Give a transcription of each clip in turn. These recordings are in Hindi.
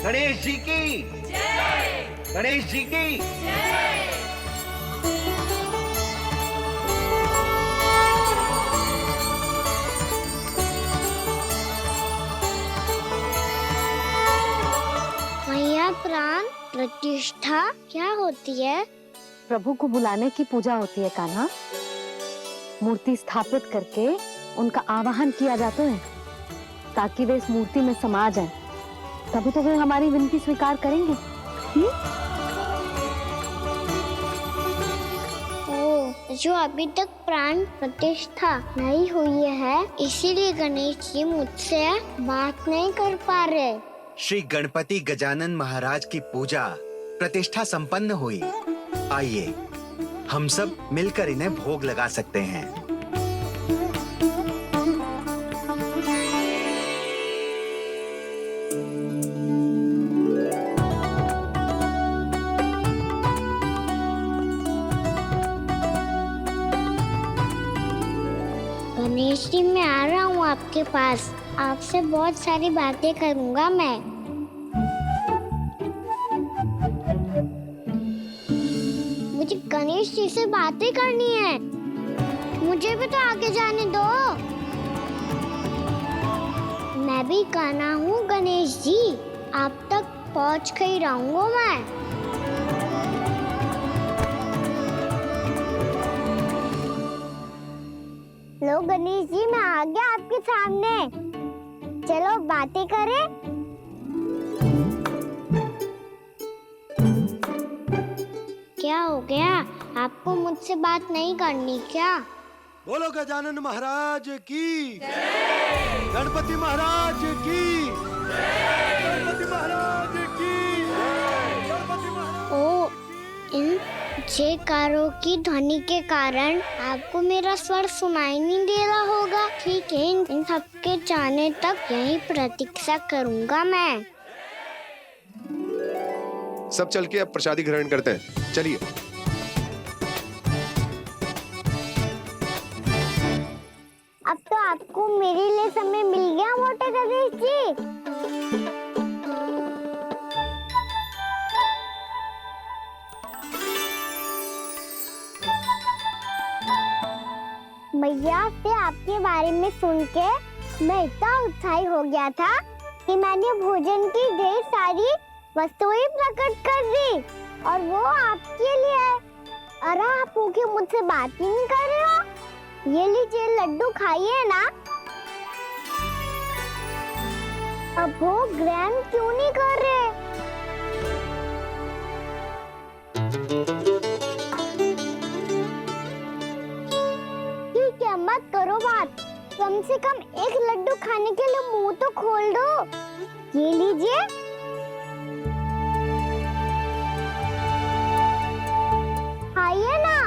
गणेश जी की जय। गणेश जी की जय। मैया प्राण प्रतिष्ठा क्या होती है? प्रभु को बुलाने की पूजा होती है कान्हा। मूर्ति स्थापित करके उनका आवाहन किया जाता है ताकि वे इस मूर्ति में समा जाएं। तभी तो वे हमारी विनती स्वीकार करेंगे। ओ, जो अभी तक प्राण प्रतिष्ठा नहीं हुई है, इसीलिए गणेश जी मुझसे बात नहीं कर पा रहे। श्री गणपति गजानन महाराज की पूजा प्रतिष्ठा संपन्न हुई। आइए हम सब मिलकर इन्हें भोग लगा सकते हैं। गणेश जी, मैं आ रहा हूँ आपके पास। आपसे बहुत सारी बातें करूँगा मैं। मुझे गणेश जी से बातें करनी है। मुझे भी तो आगे जाने दो। मैं भी कान्हा हूँ गणेश जी। आप तक पहुँच कर ही रहूँगा मैं। लो गणेश जी, मैं आ गया आपके सामने। चलो बातें करें। क्या हो गया? आपको मुझसे बात नहीं करनी क्या? बोलो गजानन महाराज की जय। गणपति महाराज की जय। गणपति महाराज की जय। गणपति महाराज। ओ, इन जयकारों की ध्वनि के कारण आपको मेरा स्वर सुनाई नहीं दे रहा होगा। ठीक है, इन सबके जाने तक यही प्रतीक्षा करूंगा मैं। सब चल के अब प्रसादी ग्रहण करते हैं। चलिए। अब तो आपको मेरे लिए समय मिल गया मोटे गणेश जी। मैया से आपके बारे में सुन के मैं इतना उत्साही हो गया था कि मैंने भोजन की ढेर सारी वस्तुएं प्रकट कर दी, और वो आपके लिए। अरे आप भूखे मुझसे बात ही नहीं कर रहे हो। ये लीजिए लड्डू, खाइए ना। अब वो ग्रहण क्यों नहीं कर रहे? ठीक है, मत करो बात। कम से कम एक लड्डू खाने के लिए मुंह तो खोल दो। ये लीजिए। खाइए ना।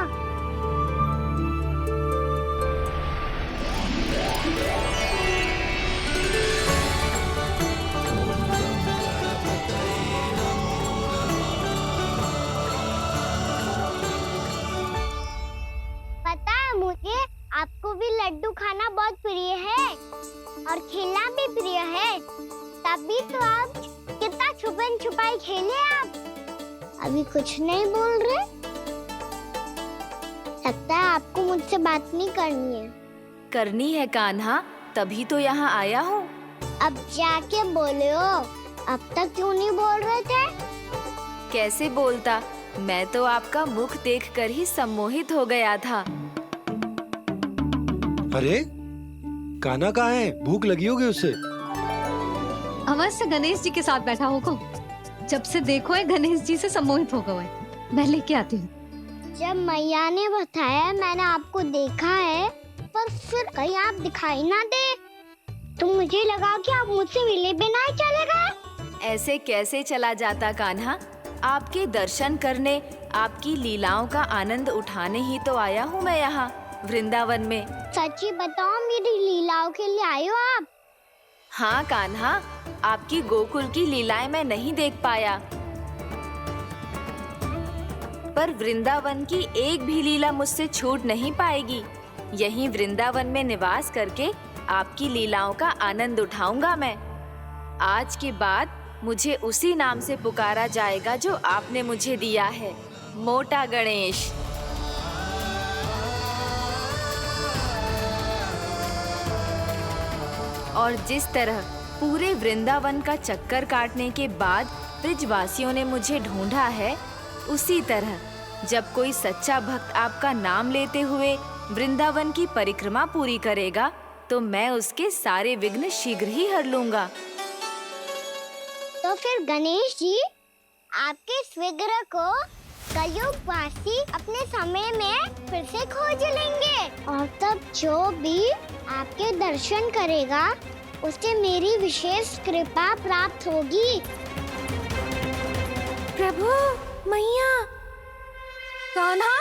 पता है मुझे, आपको भी लड्डू खाना बहुत प्रिय है और खेलना भी प्रिय है। तभी तो आप कितना छुपन छुपाई खेले। आप अभी कुछ नहीं बोल रहे। लगता है आपको मुझसे बात नहीं करनी है। करनी है कान्हा, तभी तो यहाँ आया हूँ। अब जाके बोले हो। अब तक क्यों नहीं बोल रहे थे? कैसे बोलता, मैं तो आपका मुख देखकर ही सम्मोहित हो गया था। अरे कान्हा कहाँ है? भूख लगी होगी उससे। अवश्य गणेश जी के साथ बैठा होगा। जब से देखो है गणेश जी से सम्मोहित हो गए। मैं लेके आती हूँ। जब मैया ने बताया मैंने आपको देखा है, पर फिर कहीं आप दिखाई ना दे, तो मुझे लगा कि आप मुझसे मिले बिना ही चले गए। ऐसे कैसे चला जाता कान्हा? आपके दर्शन करने, आपकी लीलाओं का आनंद उठाने ही तो आया हूँ मैं यहाँ वृंदावन में। सच्ची बताओ, मेरी लीलाओं के लिए आए हो आप? हाँ कान्हा, आपकी गोकुल की लीलाएं मैं नहीं देख पाया, पर वृंदावन की एक भी लीला मुझसे छूट नहीं पाएगी। यहीं वृंदावन में निवास करके आपकी लीलाओं का आनंद उठाऊंगा मैं। आज के बाद मुझे उसी नाम से पुकारा जाएगा जो आपने मुझे दिया है, मोटा गणेश। और जिस तरह पूरे वृंदावन का चक्कर काटने के बाद ब्रिजवासियों ने मुझे ढूंढा है, उसी तरह जब कोई सच्चा भक्त आपका नाम लेते हुए वृंदावन की परिक्रमा पूरी करेगा तो मैं उसके सारे विघ्न शीघ्र ही हर लूंगा। तो फिर गणेश जी, आपके इस विग्रह को कलयुगवासी अपने समय में फिर से खोज लेंगे और तब जो भी आपके दर्शन करेगा उसे मेरी विशेष कृपा प्राप्त होगी। प्रभु, मैया, कान्हा,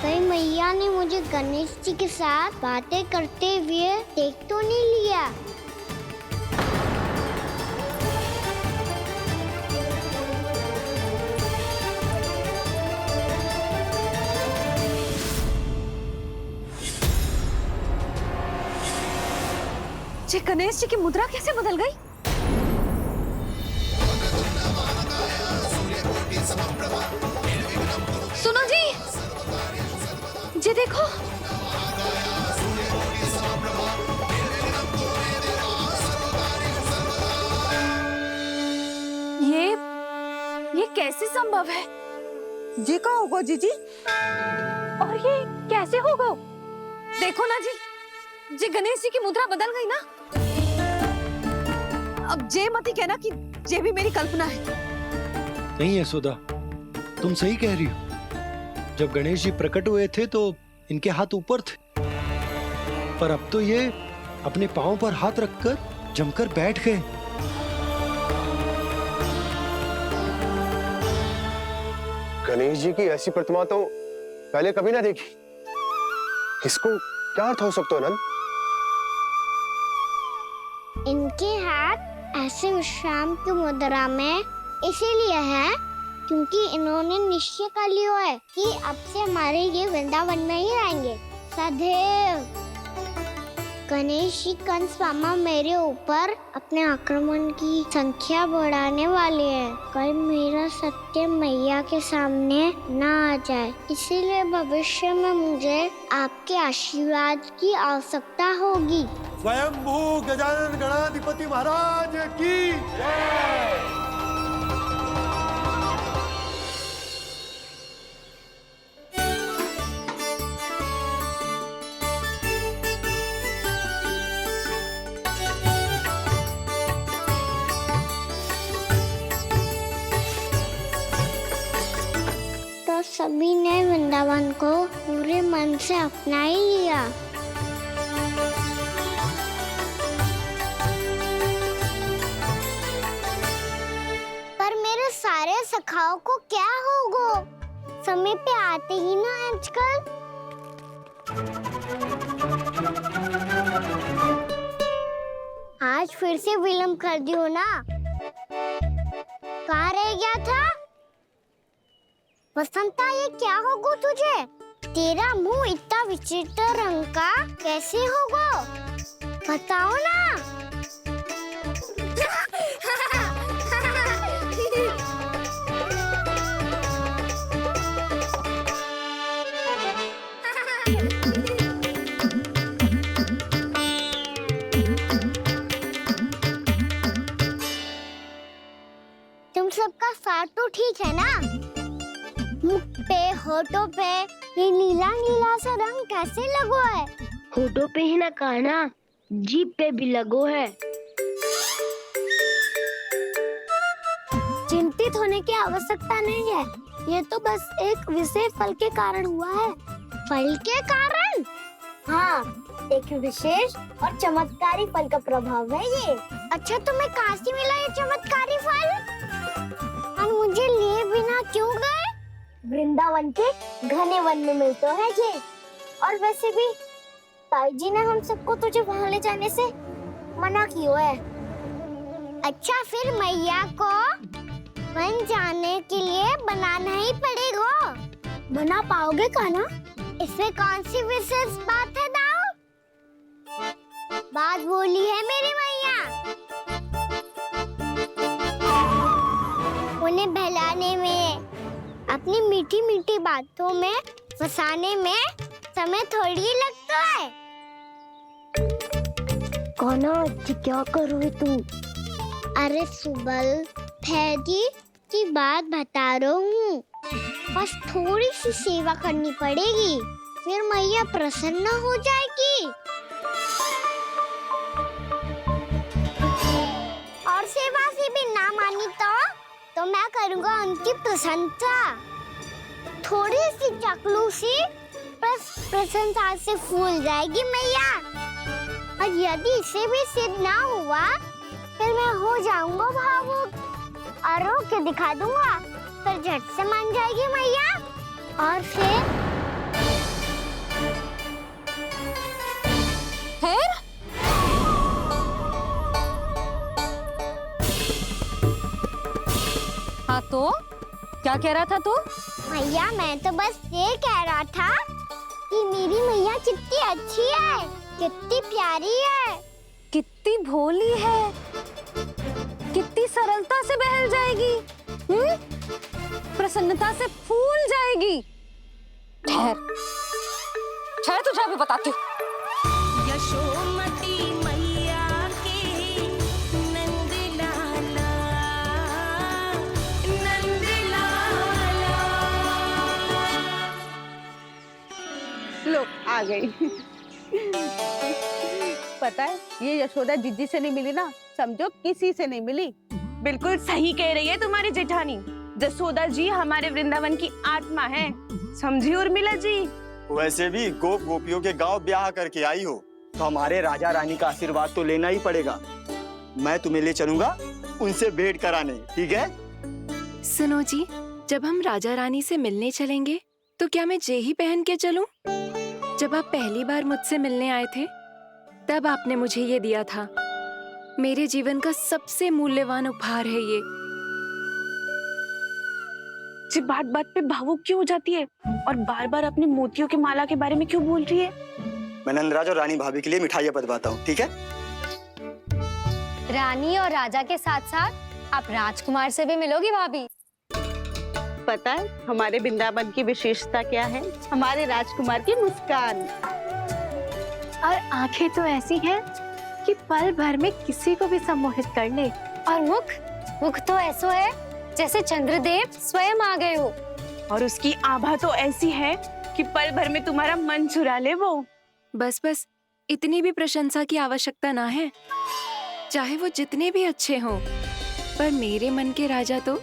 कहीं मैया ने मुझे गणेश जी के साथ बातें करते हुए देख तो नहीं लिया? जी, गणेश जी की मुद्रा कैसे बदल गई? सुनो जी, जी देखो। ये कैसे संभव है? जी का होगा जीजी? और ये कैसे होगा? देखो ना जी, जी गणेश जी की मुद्रा बदल गई ना। अब जे मत ही कहना कि ये भी मेरी कल्पना है। नहीं यशोदा, तुम सही कह रही हो। जब गणेश जी प्रकट हुए थे तो इनके हाथ ऊपर थे, पर अब तो ये अपने पांव पर हाथ रखकर जमकर बैठ गए। गणेश जी की ऐसी प्रतिमा तो पहले कभी ना देखी। इसको क्या अर्थ हो सकता है नंद? इनके हाथ ऐसे विश्राम की मुद्रा में इसीलिए है क्योंकि इन्होंने निश्चय कर लिया है कि अब से हमारे ये वृंदावन में ही रहेंगे सदैव। गणेश जी कंस मामा मेरे ऊपर अपने आक्रमण की संख्या बढ़ाने वाले हैं। कल मेरा सत्य मैया के सामने ना आ जाए, इसीलिए भविष्य में मुझे आपके आशीर्वाद की आवश्यकता होगी। स्वयंभू गजानन गणाधिपति महाराज की जय। तो सभी ने वृंदावन को पूरे मन से अपना ही लिया। पर मेरे सारे सखाओं को क्या होगा? समय पे आते ही ना आजकल। आज फिर से विलंब कर दियो ना। कहाँ रह गया था? वसंता, ये क्या होगा तुझे? तेरा मुंह इतना विचित्र रंग का कैसे होगा? बताओ ना। तुम सबका साथ तो ठीक है ना? मुख पे, होठों पे ये नीला नीला सा रंग कैसे लगो है? होठों पे ही ना कान्हा, जीभ पे भी लगो है। चिंतित होने की आवश्यकता नहीं है, ये तो बस एक विशेष फल के कारण हुआ है। फल के कारण? हाँ, एक विशेष और चमत्कारी फल का प्रभाव है ये। अच्छा, तुम्हें कहाँ से मिला ये चमत्कारी फल? और मुझे लिए बिना क्यों गए? वृंदावन के घने वन में मिलते हैं ये। और वैसे भी ताई जी ने हम सबको तुझे वहाँ ले जाने से मना किया है। अच्छा, फिर मैया को वन जाने के लिए बनाना ही पड़ेगा। बना पाओगे कान्हा? इसमें कौन सी विशेष बात है दाऊ? बात बोली है मेरी मैया। उन्हें बहलाने में, अपनी मीठी मीठी बातों में फंसाने में समय थोड़ी ही लगता है। कान्हा जी क्या कर रहे तू? अरे सुबल, फैजी की बात बता रहा हूँ। बस थोड़ी सी सेवा करनी पड़ेगी, फिर मैया प्रसन्न हो जाएगी। और सेवा से भी ना मानी तो मैं करूँगा उनकी प्रशंसा। थोड़ी सी चाकलूसी बस प्रशंसा से फूल जाएगी मैया। और यदि इसे भी सिद्ध ना हुआ, फिर मैं हो जाऊंगा भावुक और रो के दिखा दूंगा, फिर झट से मान जाएगी मैया। और फिर हाँ तो क्या कह रहा था तू? मैया मैं तो बस ये कह रहा था कि मेरी मैया कितनी अच्छी है, कितनी प्यारी है, कितनी भोली है, कितनी सरलता से बहल जाएगी, प्रसन्नता से फूल जाएगी। ठहर तुझे अभी बताती हूँ। यशोमती मैया के नंद लाला, नंद लाला। लो आ गई। पता है ये यशोदा जीजी से नहीं मिली ना, समझो किसी से नहीं मिली। बिल्कुल सही कह रही है तुम्हारी जेठानी। जसोदा जी हमारे वृंदावन की आत्मा है, समझी उर्मिला जी। वैसे भी गोप गोपियों के गांव ब्याह करके आई हो तो हमारे राजा रानी का आशीर्वाद तो लेना ही पड़ेगा। मैं तुम्हें ले चलूंगा उनसे भेंट कराने, ठीक है? सुनो जी, जब हम राजा रानी से मिलने चलेंगे तो क्या मैं जे ही पहन के चलूं? जब आप पहली बार मुझसे मिलने आए थे तब आपने मुझे ये दिया था। मेरे जीवन का सबसे मूल्यवान उपहार है ये। जी बात बात पे भावुक क्यों हो जाती है और बार बार अपनी मोतियों की माला के बारे में क्यों बोल रही है? मैं नंदराज और रानी भाभी के लिए मिठाइयाँ बंटवाता हूँ, ठीक है? रानी और राजा के साथ साथ आप राजकुमार से भी मिलोगी भाभी। पता है हमारे वृंदावन की विशेषता क्या है? हमारे राजकुमार की मुस्कान। और आंखें तो ऐसी हैं कि पल भर में किसी को भी सम्मोहित कर ले। और मुख तो ऐसा है जैसे चंद्रदेव स्वयं आ गए हो। और उसकी आभा तो ऐसी है कि पल भर में तुम्हारा मन चुरा ले वो। बस इतनी भी प्रशंसा की आवश्यकता ना है, चाहे वो जितने भी अच्छे हों, पर मेरे मन के राजा तो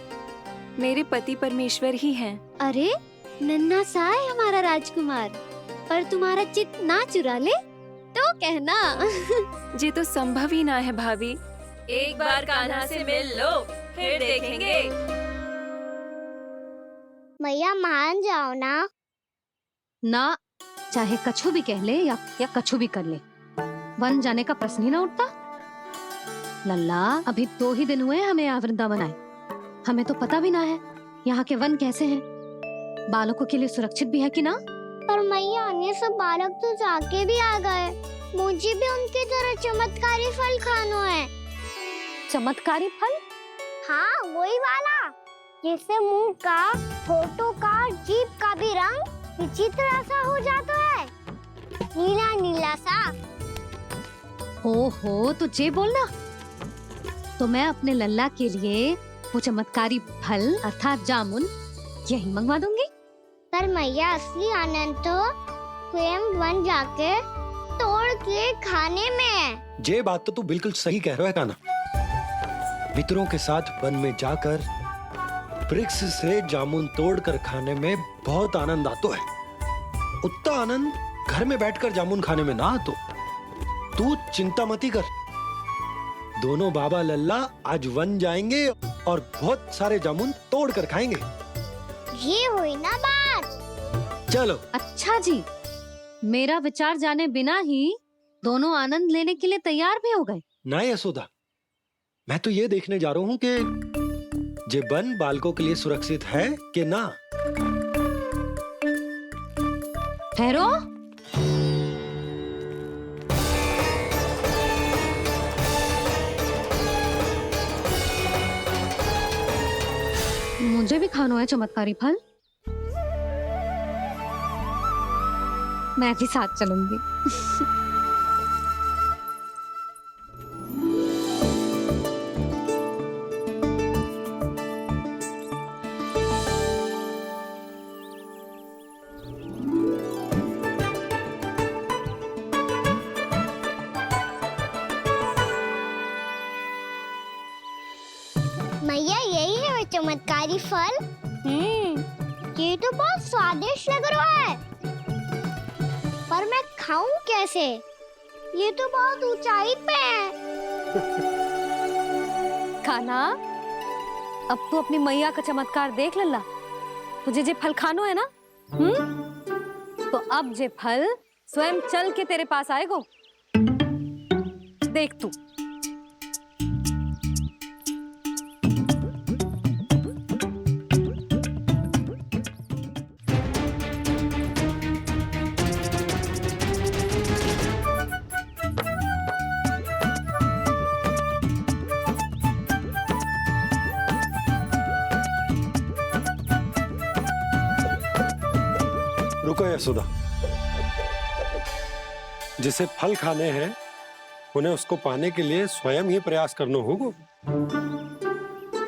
मेरे पति परमेश्वर ही हैं। अरे नन्हा सा है हमारा राजकुमार, पर तुम्हारा चित्त ना चुरा ले तो कहना। ये तो संभव ही ना है भाभी। एक बार कान्हा से मिल लो, फिर देखेंगे। मैया मान जाओ ना। ना, चाहे कछु भी कह ले या कछु भी कर ले, वन जाने का प्रश्न ही ना उठता। लल्ला, अभी 2 ही दिन हुए हमें यहाँ वृंदावन आए, हमें तो पता भी ना है यहाँ के वन कैसे हैं, बालकों के लिए सुरक्षित भी है कि ना। पर मैया ये सब बालक तो जाके भी आ गए, मुझे भी उनकी तरह चमत्कारी फल खाना है। चमत्कारी फल? हाँ वही वाला, जिससे मुंह का, होठों का, जीभ का भी रंग विचित्र सा हो जाता है, नीला नीला सा। ओहो, तो जे बोलना। तो मैं अपने लल्ला के लिए वो चमत्कारी फल अर्थात जामुन यही मंगवा दूंगी। पर मैया असली आनंद तो स्वयं वन जाके तोड़ के खाने में है। ये बात तो तू बिल्कुल सही कह रहा है कान्हा। मित्रों के साथ वन में जाकर वृक्ष से जामुन तोड़कर खाने में बहुत आनंद आता है। उतना आनंद घर में बैठकर जामुन खाने में ना आतो। तू चिंता मती कर, दोनों बाबा लल्ला आज वन जाएंगे और बहुत सारे जामुन तोड़कर खाएंगे। ये हुई ना बात। चलो। अच्छा जी, मेरा विचार जाने बिना ही दोनों आनंद लेने के लिए तैयार भी हो गए। ना यशोदा, मैं तो ये देखने जा रहा हूँ कि ये वन बालकों के लिए सुरक्षित है कि ना। ठहरो। मुझे भी खाना है चमत्कारी फल। मैं भी साथ चलूंगी। मैया यही है वो चमत्कारी फल। ये तो बहुत स्वादिष्ट लग रहा है, पर मैं खाऊं कैसे? ये तो बहुत ऊंचाई पे है। खाना, अब तू अपनी मैया का चमत्कार देख लल्ला। तुझे जे फल खानो है ना, तो अब जे फल स्वयं चल के तेरे पास आएगो। देख तू। रुको यशोदा, जिसे फल खाने हैं उन्हें उसको पाने के लिए स्वयं ही प्रयास करना होगा।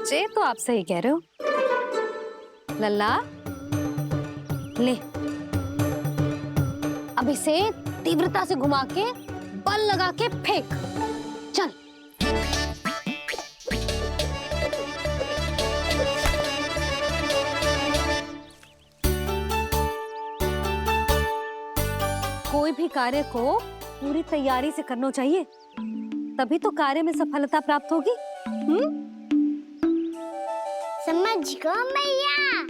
जे तो आप सही कह रहे हो लल्ला। ले, अब इसे तीव्रता से घुमा के बल लगा के फेंक। चल। कोई भी कार्य को पूरी तैयारी से करना चाहिए, तभी तो कार्य में सफलता प्राप्त होगी। समझ गो मैया।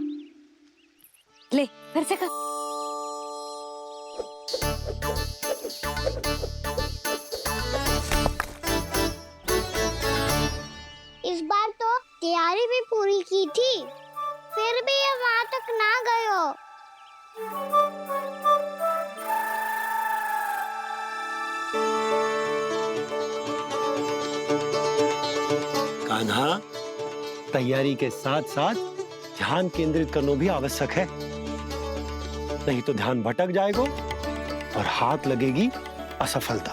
ले, फिर से कर। इस बार तो तैयारी भी पूरी की थी, फिर भी ये वहां तक ना गए हो। कान्हा, तैयारी के साथ साथ ध्यान केंद्रित करना भी आवश्यक है, नहीं तो ध्यान भटक जाएगा और हाथ लगेगी असफलता।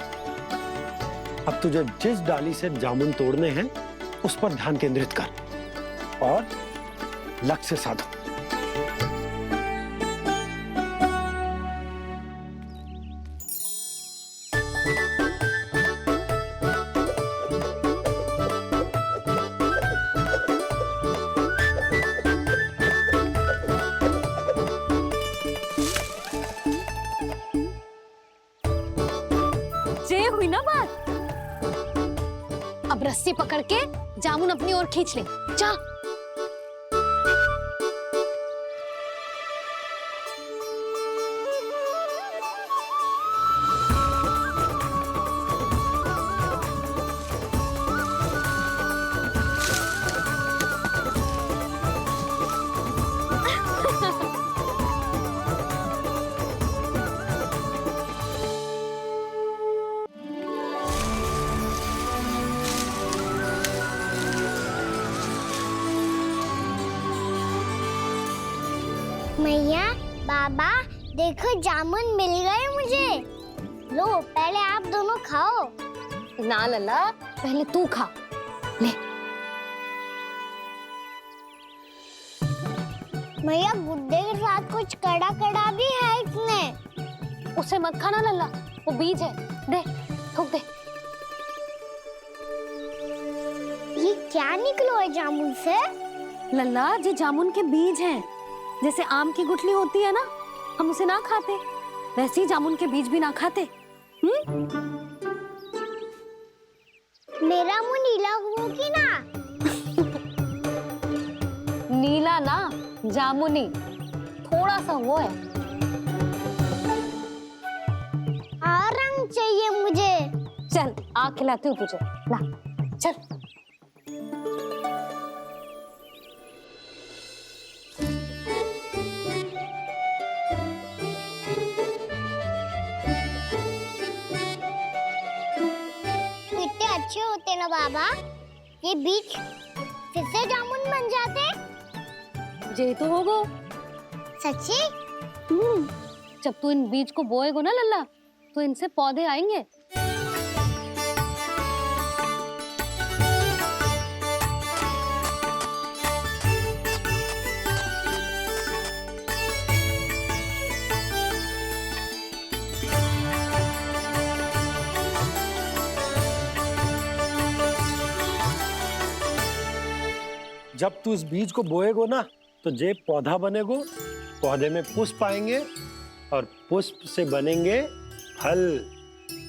अब तुझे जिस डाली से जामुन तोड़ने हैं उस पर ध्यान केंद्रित कर और लक्ष्य साधो। ये हुई ना बात। अब रस्सी पकड़ के जामुन अपनी ओर खींच ले। जा। मैया, बाबा, देखो जामुन मिल गए मुझे। लो, पहले आप दोनों खाओ। ना लल्ला, पहले तू खा। ले। मैया, गुड्डे के साथ कुछ कड़ा कड़ा भी है इसमें। उसे मत खाना लल्ला, वो बीज है। दे, थूक दे। ये क्या निकलो है जामुन से? लल्ला, ये जामुन के बीज हैं। जैसे आम की गुठली होती है ना, हम उसे ना खाते, वैसे ही जामुन के बीज भी ना खाते। मेरा मुंह नीला हुआ कि ना? नीला ना, जामुनी, थोड़ा सा वो है। और रंग चाहिए मुझे। चल, आ खिलाती हूँ तुझे। ला, चल। अच्छे होते ना बाबा, ये बीज फिर से जामुन बन जाते। जे तो होगो। सच्ची? जब तू इन बीज को बोएगो ना लल्ला, तो इनसे पौधे आएंगे। जब तू इस बीज को बोएगो ना, तो जे पौधा बनेगो, पौधे में पुष्प आएंगे और पुष्प से बनेंगे फल।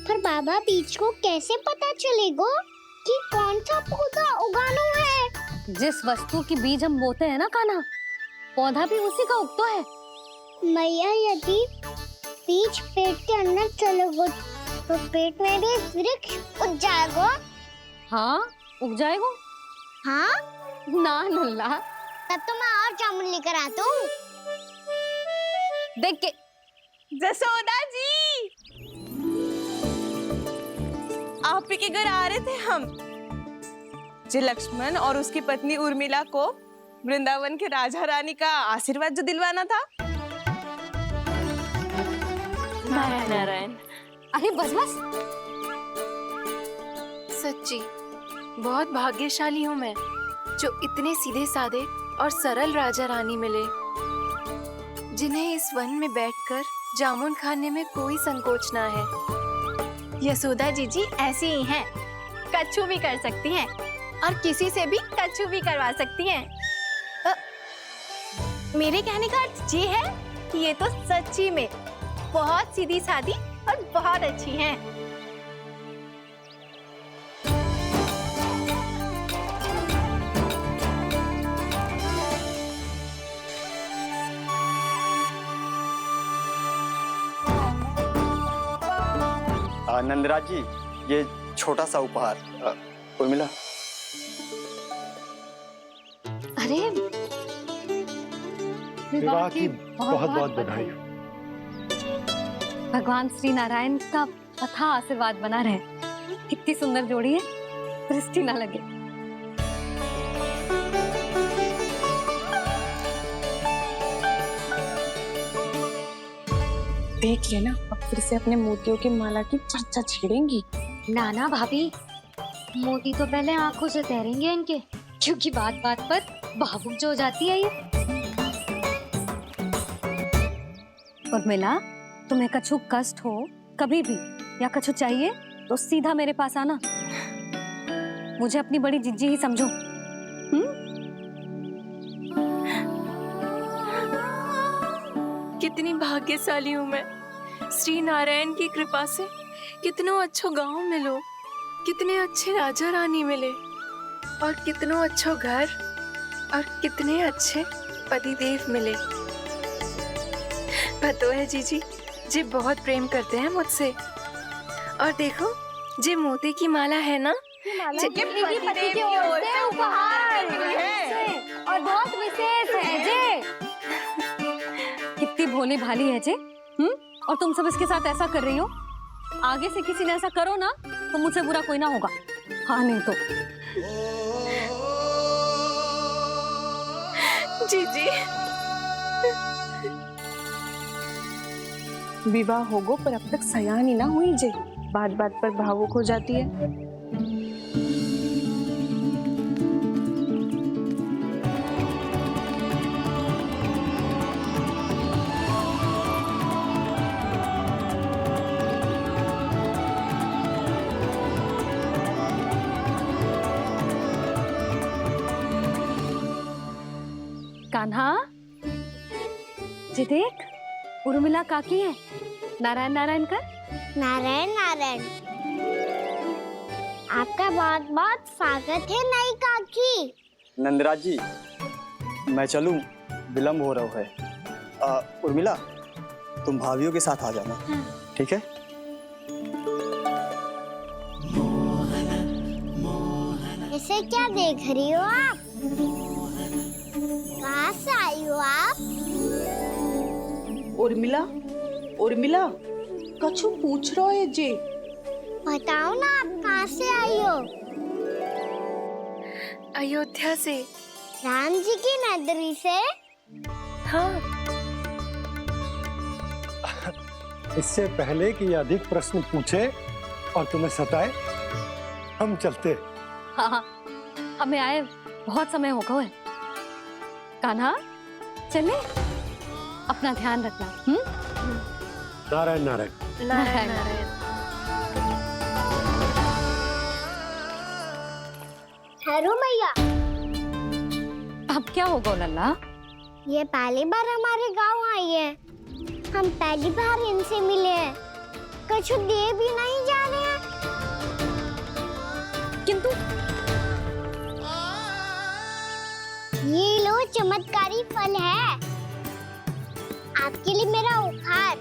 पर बाबा बीज को कैसे पता चलेगा कि कौन सा पौधा उगाना है? जिस वस्तु की बीज हम बोते हैं ना कान्हा, पौधा भी उसी का उगता है। मैया यदि बीज पेट के अंदर चलेगा तो पेट में भी वृक्ष उग जाएगा। हाँ, उग जाएगा। हाँ ना लल्ला, तब तो मैं और जामुन लेकर आता हूँ। देख के जसोदा जी, आप ही के घर आ रहे थे हम। जो लक्ष्मण और उसकी पत्नी उर्मिला को वृंदावन के राजा रानी का आशीर्वाद जो दिलवाना था। नारायण नारायण। अरे बस बस। सच्ची बहुत भाग्यशाली हूँ मैं, जो इतने सीधे साधे और सरल राजा रानी मिले, जिन्हें इस वन में बैठकर जामुन खाने में कोई संकोच ना है। यशोदा जीजी ऐसी ही हैं, कच्छू भी कर सकती हैं और किसी से भी कच्छू भी करवा सकती हैं। मेरे कहने का अर्थ ये है कि ये तो सच्ची में बहुत सीधी सादी और बहुत अच्छी हैं। नंदराज जी, ये छोटा सा उपहार। उर्मिला। अरे विवाह की बहुत बहुत बधाई। भगवान श्री नारायण का अथाह आशीर्वाद बना रहे। कितनी सुंदर जोड़ी है, दृष्टि ना लगे। देख लेना, अब फिर से अपने मोतियों की माला की चर्चा छेड़ेंगी। नाना भाभी, मोती तो पहले आंखों से तैरेंगे इनके, क्योंकि बात बात पर भावुक जो हो जाती है ये। उर्मिला, तुम्हें कछु कष्ट हो कभी भी या कछु चाहिए तो सीधा मेरे पास आना। मुझे अपनी बड़ी जिज्जी ही समझो। कितनी भाग्यशाली हूँ मैं, श्री नारायण की कृपा से कितनों अच्छो गांव मिलो, कितने अच्छे राजा रानी मिले, और कितनों अच्छो घर और कितने अच्छे पतिदेव मिले। पतो है जीजी, जी बहुत प्रेम करते हैं मुझसे। और देखो, जे मोती की माला है ना, ये पति की ओर से उपहार है और बहुत विशेष है जे। कितनी भोली भाली है जे। और तुम सब इसके साथ ऐसा कर रही हो। आगे से किसी ने ऐसा करो ना तो मुझसे बुरा कोई ना होगा। हाँ नहीं तो। जीजी, विवाह होगो पर अब तक सयान ही ना हुई जे, बात बात पर भावुक हो जाती है। कान्हा, जी देख, उर्मिला काकी है। नारायण नारायण कर। नारायण नारायण। आपका बहुत बहुत स्वागत है नई काकी। नंदराज जी, मैं चलूं, विलम्ब हो रहा है। उर्मिला, तुम भाभियों के साथ आ जाना। ठीक है? इसे क्या देख रही हो आप? कहाँ से आई हो आप? उर्मिला, उर्मिला, कछु पूछ रहा है जे। बताओ ना, आप कहाँ से आई हो? अयोध्या से। राम जी की नगरी से? हाँ। इससे पहले कि ये अधिक प्रश्न पूछे और तुम्हें सताए, हम चलते। हाँ हाँ, हमें आए बहुत समय हो गया है। कान्हा चले, अपना ध्यान रखना। नारायण नारायण। नारायण नारायण। ठहरो मैया, अब क्या होगा लल्ला? ये पहली बार हमारे गांव आई है। हम पहली बार इनसे मिले हैं। कुछ दे भी नहीं जा रहे हैं। किंतु ये लो, चमत्कारी फल है आपके लिए, मेरा उपहार।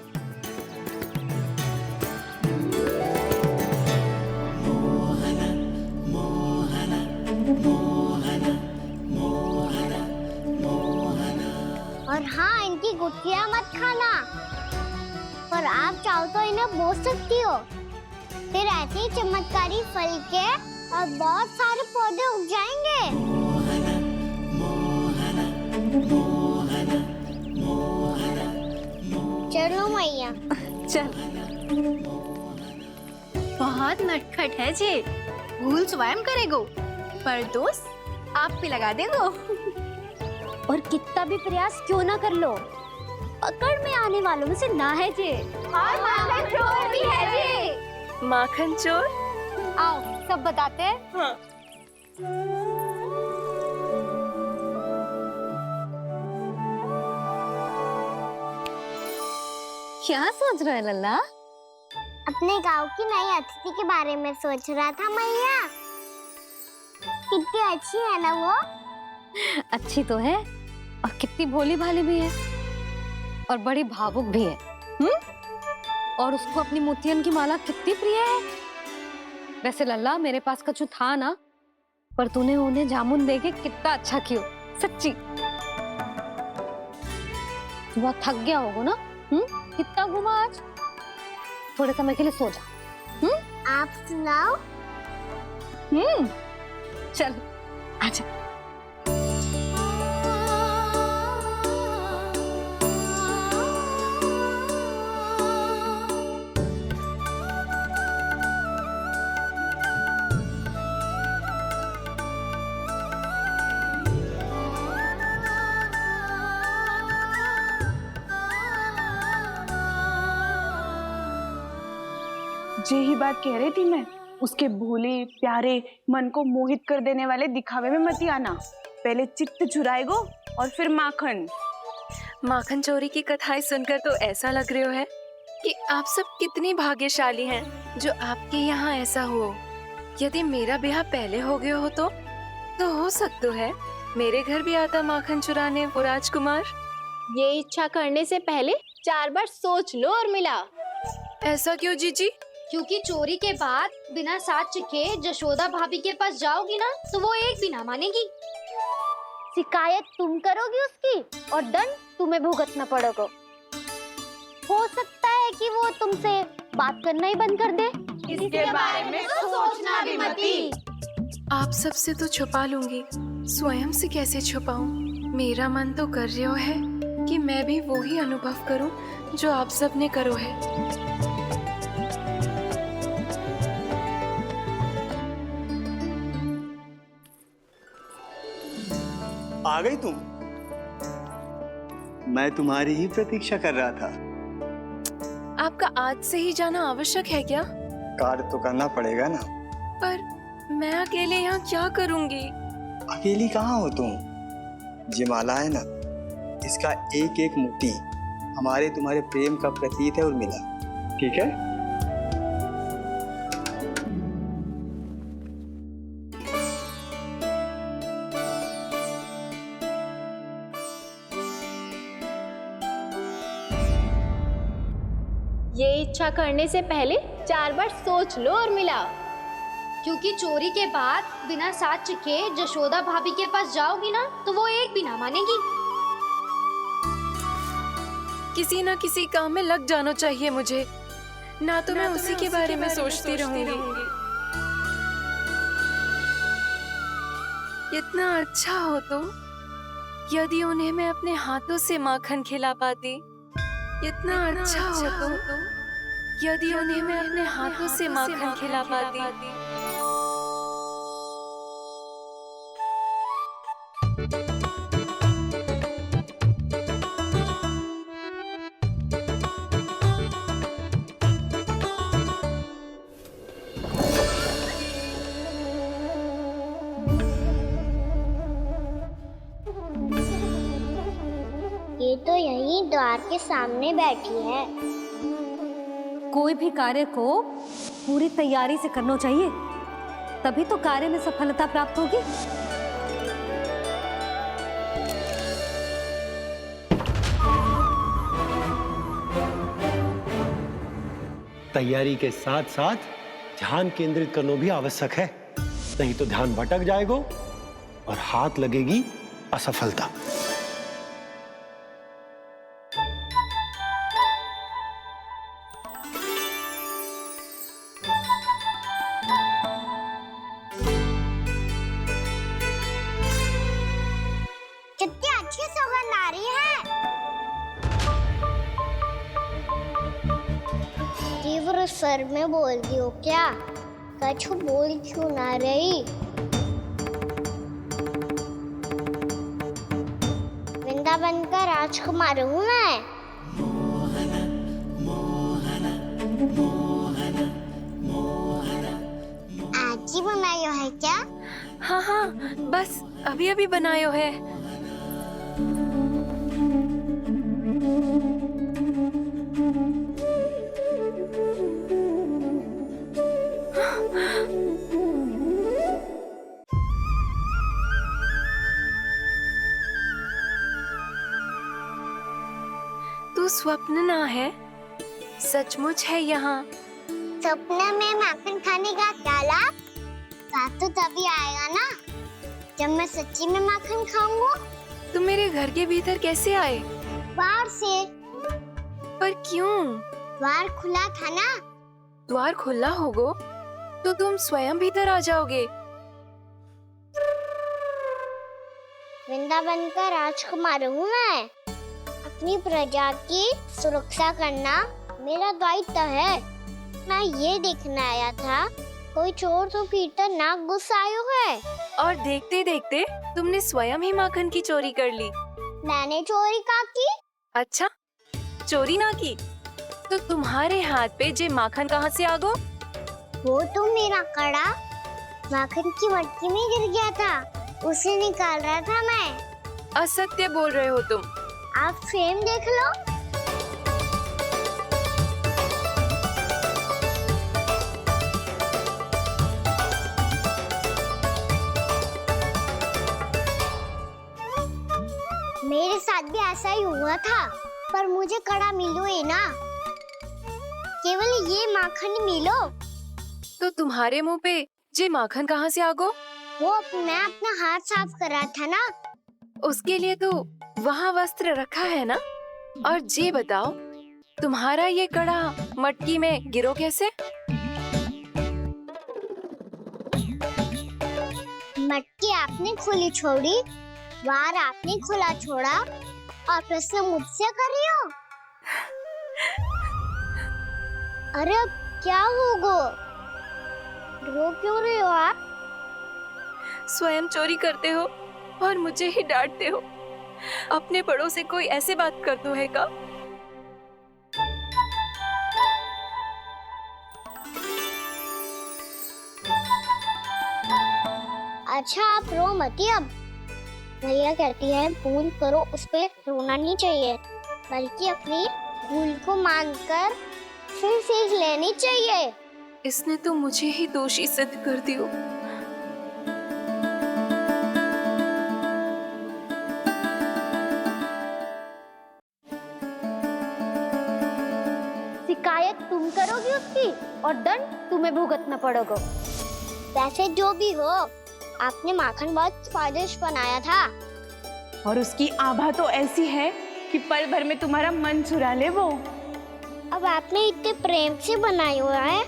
और हाँ, इनकी गुठलियां मत खाना, पर आप चाहो तो इन्हें बो सकती हो। फिर ऐसे ही चमत्कारी फल के और बहुत सारे पौधे उग जाएंगे। चलो मैया। चल। बहुत नटखट है जे, भूल स्वयं करेगो, पर दोस्त आप पे लगा देगो। और कितना भी प्रयास क्यों ना कर लो, पकड़ में आने वालों में से ना है जे। और माखन चोर भी है जे। माखन चोर? आओ सब बताते हैं। हाँ। क्या सोच रहे हैं लल्ला? अपने गांव की नई अतिथि के बारे में सोच रहा था मैया। कितनी अच्छी है ना वो। अच्छी तो है, और कितनी भोली भाली भी है, और बड़ी भावुक भी है। और उसको अपनी मोतियन की माला कितनी प्रिय है। वैसे लल्ला, मेरे पास कछु था ना, पर तूने उन्हें जामुन देके कितना अच्छा किया, सच्ची। तू बहुत थक गया होगा ना? कितना घुमा आज? थोड़े समय के लिए सो जा। आप सुनाओ। चल आजा। यही बात कह रही थी मैं, उसके भोले प्यारे मन को मोहित कर देने वाले दिखावे में मत आना। पहले चित्त चुराएगो और फिर माखन। माखन चोरी की कथाएं सुनकर तो ऐसा लग रहा है कि आप सब कितनी भाग्यशाली हैं जो आपके यहाँ ऐसा हो। यदि मेरा ब्याह पहले हो गया हो तो हो सकता है मेरे घर भी आता माखन चुराने वो राजकुमार। ये इच्छा करने से पहले 4 बार सोच लो और मिला। ऐसा क्यों जीजी? क्योंकि चोरी के बाद बिना साथ के जशोदा भाभी के पास जाओगी ना तो वो एक भी ना मानेगी। शिकायत तुम करोगी उसकी और दंड तुम्हें भुगतना पड़ेगा। हो सकता है कि वो तुमसे बात करना ही बंद कर दे। इसके बारे में तो सोचना भी मती। आप सबसे तो छुपा लूंगी, स्वयं से कैसे छुपाऊं? मेरा मन तो कर रहा है कि मैं भी वो ही अनुभव करूं जो आप सब ने करो है। आ गई तुम? मैं तुम्हारी ही प्रतीक्षा कर रहा था। आपका आज से ही जाना आवश्यक है क्या? कार्य तो करना पड़ेगा ना। पर मैं अकेले यहाँ क्या करूँगी? अकेली कहाँ हो तुम? ये माला है ना, इसका एक एक मोती हमारे तुम्हारे प्रेम का प्रतीक है उर्मिला, ठीक है? ये इच्छा करने से पहले 4 बार सोच लो और मिला। क्योंकि चोरी के बाद बिना साथ के जशोदा भाभी के पास जाओगी ना तो वो एक भी ना मानेगी। किसी ना किसी काम में लग जाना चाहिए मुझे, ना तो मैं उसी के बारे में सोचती रहूंगी। इतना अच्छा हो तो यदि उन्हें मैं अपने हाथों से माखन खिला पाती, कितना अच्छा हो तो। यदि उन्हें मैं अपने हाथों से माखन खिला पाती। ये तो यही द्वार के सामने बैठी है। कोई भी कार्य को पूरी तैयारी से करना चाहिए, तभी तो कार्य में सफलता प्राप्त होगी। तैयारी के साथ साथ ध्यान केंद्रित करना भी आवश्यक है, नहीं तो ध्यान भटक जाएगा और हाथ लगेगी असफलता। कितनी अच्छी सुगंध आ रही है। तीव्र स्वर में बोलती हो क्या? कछु बोल क्यों ना रही? वृंदावन का राजकुमार हूँ मैं। आज ही बनायो है क्या? हाँ हाँ, बस अभी अभी बनायो है। तू स्वप्न ना है, सचमुच है यहाँ। सपने में माखन खाने का क्या लाभ? स्वाद तो तभी आएगा ना जब मैं सच्ची में माखन खाऊंगा। तुम मेरे घर के भीतर कैसे आए? बाहर से। पर क्यों? द्वार खुला था ना। द्वार खुला होगा तो तुम स्वयं भीतर आ जाओगे। वृंदावन का राजकुमार हूँ मैं। अपनी प्रजा की सुरक्षा करना मेरा दायित्व है। मैं ये देखने आया था कोई चोर तो भीतर ना घुस आयो है। और देखते देखते तुमने स्वयं ही माखन की चोरी कर ली। मैंने चोरी का की? अच्छा, चोरी ना की तो तुम्हारे हाथ पे जे माखन कहाँ से आ गो? वो तो मेरा कड़ा माखन की मटकी में गिर गया था, उसे निकाल रहा था मैं। असत्य बोल रहे हो तुम। आप फ्रेम देख लो। मेरे साथ भी ऐसा ही हुआ था, पर मुझे कड़ा मिलो ही ना, केवल ये माखन मिलो। तो तुम्हारे मुंह पे जे माखन कहाँ से आ गो? वो मैं अपना हाथ साफ कर रहा था ना। उसके लिए तो वहाँ वस्त्र रखा है ना। और जे बताओ, तुम्हारा ये कड़ा मटकी में गिरो कैसे? मटकी आपने खुली छोड़ी, द्वार आपने खुला छोड़ा, और प्रश्न मुझसे कर रही हो? अरे अब क्या होगा? रो क्यों रहे हो आप? स्वयं चोरी करते हो और मुझे ही डांटते हो। अपने बड़ों से कोई ऐसे बात कर दो है का? अच्छा आप रो मती। अब भैया कहती है भूल करो, उस पे रोना नहीं चाहिए, बल्कि अपनी भूल को मानकर फिर सीख लेनी चाहिए। इसने तो मुझे ही दोषी सिद्ध कर दियो। शिकायत तुम करोगी उसकी और दंड तुम्हें भुगतना पड़ेगा। वैसे जो भी हो, आपने माखन बहुत स्वादिष्ट बनाया था। और उसकी आभा तो ऐसी है कि पल भर में तुम्हारा मन चुरा ले वो। अब आपने इतने प्रेम से बनाया हुआ है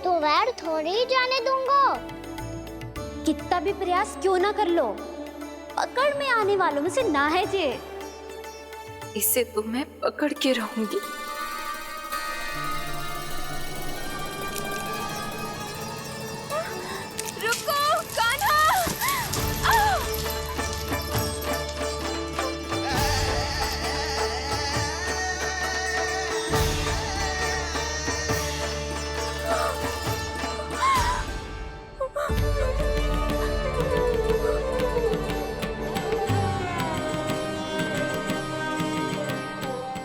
तो वैर थोड़ी ही जाने दूंगा। कितना भी प्रयास क्यों ना कर लो, पकड़ में आने वालों में से ना है जे। इसे तो मैं पकड़ के रहूंगी। रुको कान्हा।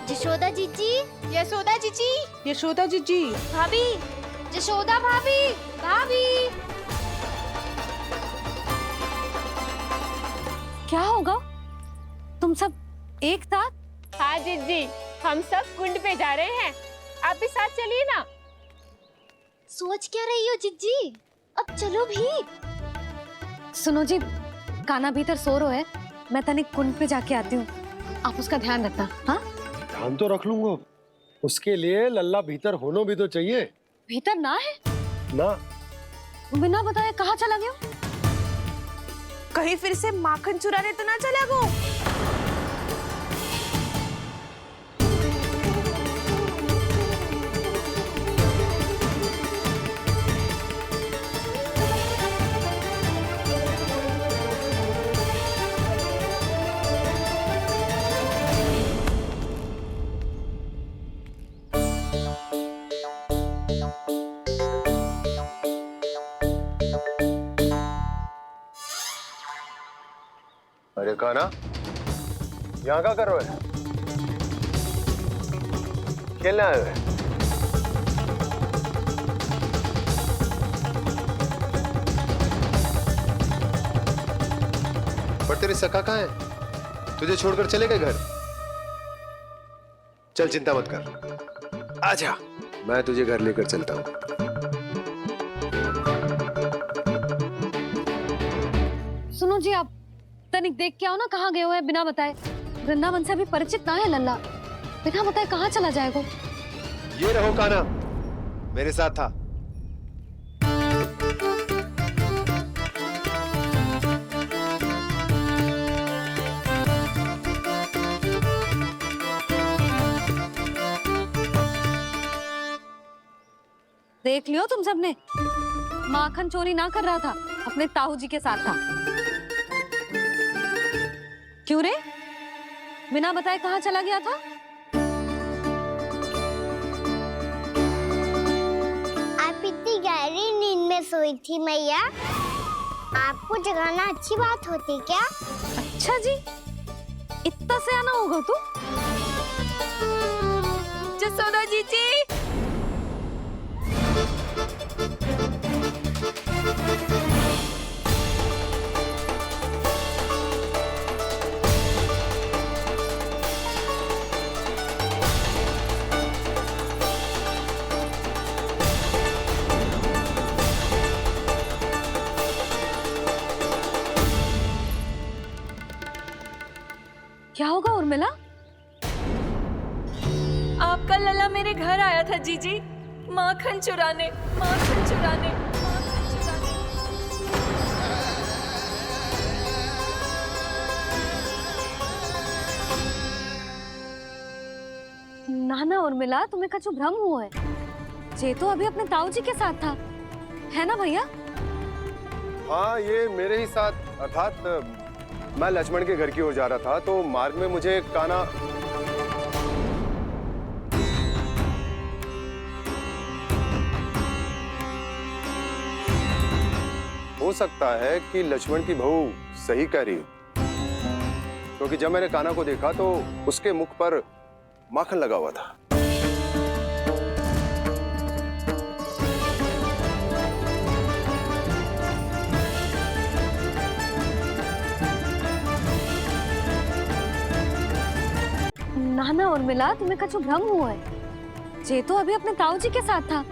यशोदा जीजी, यशोदा जीजी, यशोदा जीजी, भाभी, यशोदा भाभी, भाभी। क्या होगा? तुम सब एक साथ? हाँ जीजी, हम सब कुंड पे जा रहे हैं, आप भी साथ चलिए ना। सोच क्या रही हो जीजी? अब चलो भी। सुनो जी, कान्हा भीतर सो रहा है, मैं तनिक कुंड पे जाके आती हूँ, आप उसका ध्यान रखना। हाँ, ध्यान तो रख लूंगा, उसके लिए लल्ला भीतर होना भी तो चाहिए। भीतर ना है? ना, बिना बताए कहाँ चला गया? कहीं फिर से माखन चुराने तो ना चला गो। अरे कान्हा, यहाँ क्या कर रहे हो? खेलने आए हुए? पर तेरे सखा कहाँ है? तुझे छोड़कर चले गए घर? चल चिंता मत कर, आजा, मैं तुझे घर लेकर चलता हूँ। सुनो जी, आप तनिक देख के आओ ना कहाँ गए हुए हैं बिना बताए। वृंदावन से अभी परिचित ना है लल्ला, बिना बताए कहाँ चला जाएगा? ये रहो कान्हा, मेरे साथ था। देख लियो तुम सबने, माखन चोरी ना कर रहा था, अपने ताऊ जी के साथ था। क्यों रे, बिना बताए कहाँ चला गया था? आप इतनी गहरी नींद में सोई थी मैया, आपको जगाना अच्छी बात होती क्या? अच्छा जी, इतना सयाना होगा तू? यशोदा जीजी, क्या होगा उर्मिला? आपका लल्ला मेरे घर आया था जीजी, माखन चुराने, माखन चुराने, माखन चुराने। ना ना उर्मिला, तुम्हें कछु भ्रम हुआ है, जे तो अभी अपने ताऊ जी के साथ था, है ना भैया? हाँ, ये मेरे ही साथ, अर्थात मैं लक्ष्मण के घर की ओर जा रहा था, तो मार्ग में मुझे कान्हा हो सकता है कि लक्ष्मण की बहू सही कह रही हो, क्योंकि जब मैंने कान्हा को देखा तो उसके मुख पर माखन लगा हुआ था। ना ना उर्मिला, तुम्हें कछु भ्रम हुआ है, जे तो अभी अपने ताऊ जी के साथ था,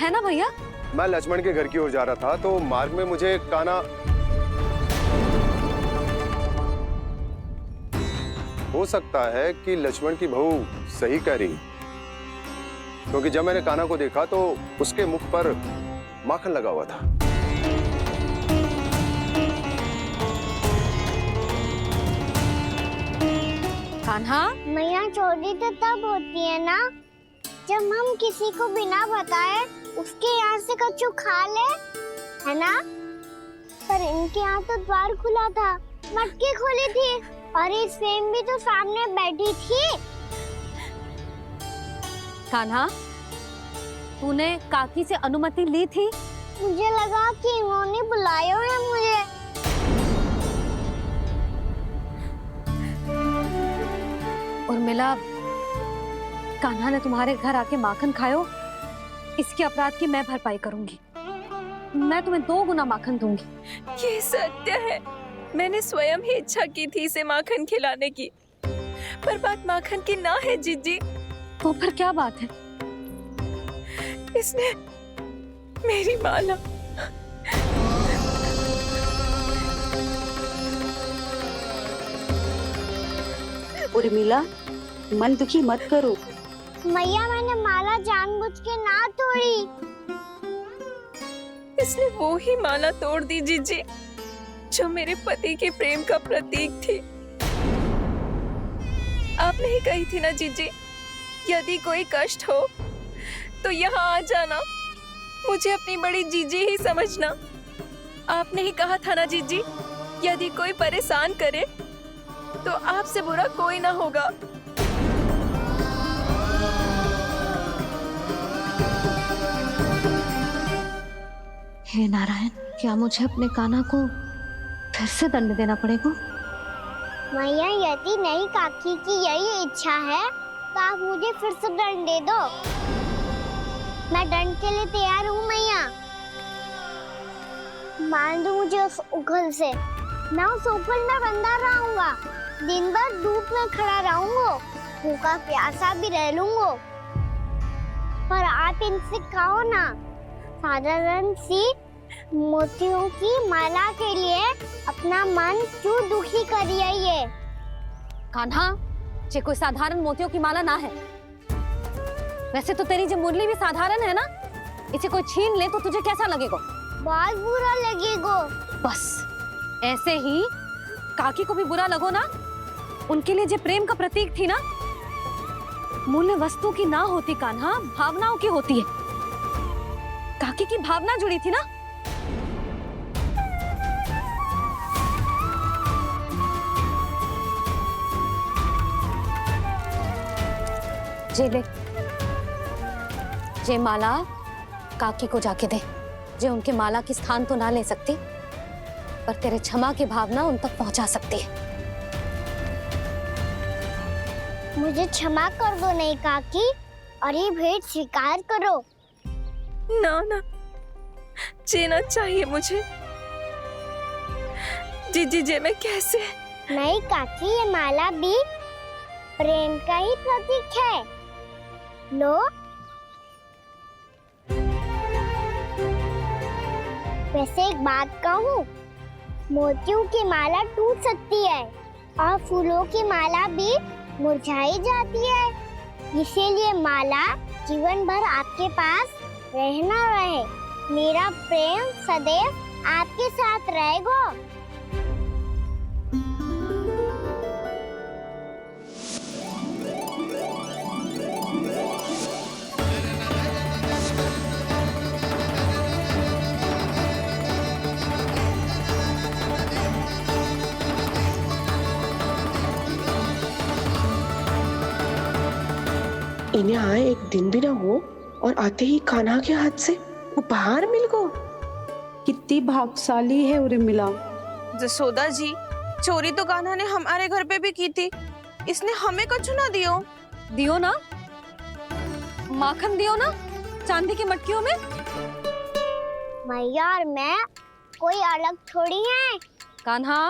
है ना भैया? मैं लक्ष्मण के घर की ओर जा रहा था, तो मार्ग में मुझे कान्हा हो सकता है कि लक्ष्मण की बहू सही कह रही, क्योंकि जब मैंने कान्हा को देखा तो उसके मुख पर माखन लगा हुआ था। कान्हा, मैया चोरी तो तब होती है ना जब हम किसी को बिना बताए उसके यहाँ से कच्चू खा ले, है ना? पर इनके यहाँ तो द्वार खुला था, मटकी खोली थी और इस फेम भी तो सामने बैठी थी। कान्हा, तूने काकी से अनुमति ली थी? मुझे लगा कि इन्होंने बुलाया है मुझे। उर्मिला, कान्हा ने तुम्हारे घर आके माखन खायो, इसके अपराध की मैं भरपाई करूंगी। मैं तुम्हें 2 गुना माखन दूंगी। ये सत्य है, मैंने स्वयं ही इच्छा की थी इसे माखन खिलाने की, पर बात माखन की ना है जीजी। तो फिर क्या बात है? इसने मेरी माला उर्मिला, मन दुखी मत करो। मैया, मैंने माला जानबूझ के ना तोड़ी। इसने वो ही माला तोड़ दी जीजी जो मेरे पति के प्रेम का प्रतीक थी। आपने ही कही थी ना जीजी, यदि कोई कष्ट हो तो यहाँ आ जाना, मुझे अपनी बड़ी जीजी ही समझना। आपने ही कहा था ना जीजी, यदि कोई परेशान करे तो आपसे बुरा कोई ना होगा। हे नारायण, क्या मुझे अपने कान्हा को फिर से दंड देना पड़ेगा? मैया, यदि नहीं काकी की यही इच्छा है तो आप मुझे फिर से दंड दे दो। मैं दंड के लिए तैयार हूँ मैया। मान दो मुझे उस उखल से, मैं उस उखल में बंधा रहूंगा, दिन भर धूप में खड़ा रहूंगा, भूखा प्यासा भी रह लूंगा। पर आप इनसे कहो ना, साधारण सी मोतियों की माला के लिए अपना मन क्यों दुखी करिए? ये कान्हा, ये कोई साधारण मोतियों की माला ना है। वैसे तो तेरी जो मुरली भी साधारण है ना, इसे कोई छीन ले तो तुझे कैसा लगेगा? बहुत बुरा लगेगा। बस ऐसे ही काकी को भी बुरा लगो ना। उनके लिए जो प्रेम का प्रतीक थी ना, मूल्य वस्तु की ना होती कान्हा, भावनाओं की होती है। काकी की भावना जुड़ी थी ना। जे ले, जे माला काकी को जाके दे। जे उनके माला की स्थान तो ना ले सकती, पर तेरे क्षमा की भावना उन तक पहुंचा सकती है। मुझे क्षमा कर दो नहीं काकी, और ये भेंट स्वीकार करो। ना ना, जीना चाहिए मुझे। जीजी जे मैं कैसे? नहीं काकी, ये माला भी प्रेम का ही प्रतीक है। लो। वैसे एक बात कहूँ, मोतियों की माला टूट सकती है और फूलों की माला भी मुरझाई जाती है। इसीलिए माला जीवन भर आपके पास रहना रहे। मेरा प्रेम सदैव आपके साथ रहेगा। इन्हें आए एक दिन भी ना हो और आते ही कान्हा के हाथ से वो बाहर मिल गो। कितनी भाग्यशाली है उर्मिला। जसोदा जी, चोरी तो कान्हा ने हमारे घर पे भी की थी, इसने हमें कछु ना दियो। दियो ना, माखन दियो ना, चांदी की मटकियों में। मैया और मैं कोई अलग थोड़ी हैं। कान्हा,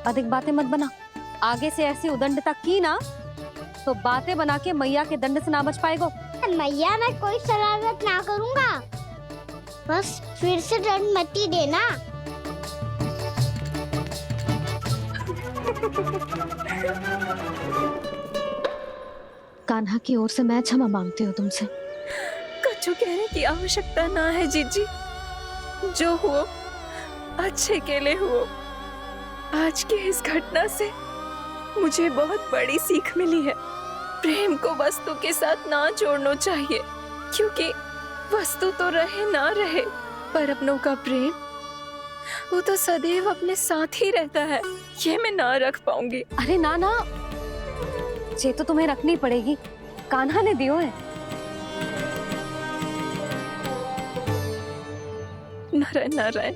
अधिक बातें मत बना। आगे से ऐसी उदंडता की ना तो बातें बना के मैया के दंड से ना बच पाएगो। मैया, मैं कोई शरारत ना करूँगा, बस फिर से दंड मत ही देना। कान्हा की ओर से मैं क्षमा मांगती हूँ तुमसे। कछु कहने की आवश्यकता ना है जीजी, जो हुआ अच्छे के लिए हुआ। आज की इस घटना से मुझे बहुत बड़ी सीख मिली है। प्रेम को वस्तु के साथ ना जोड़ना चाहिए, क्योंकि वस्तु तो रहे ना रहे, पर अपनों का प्रेम वो तो सदैव अपने साथ ही रहता है। ये मैं ना रख पाऊंगी। अरे ना ना, ये तो तुम्हें रखनी पड़ेगी, कान्हा ने दियो है। नारायण नारायण।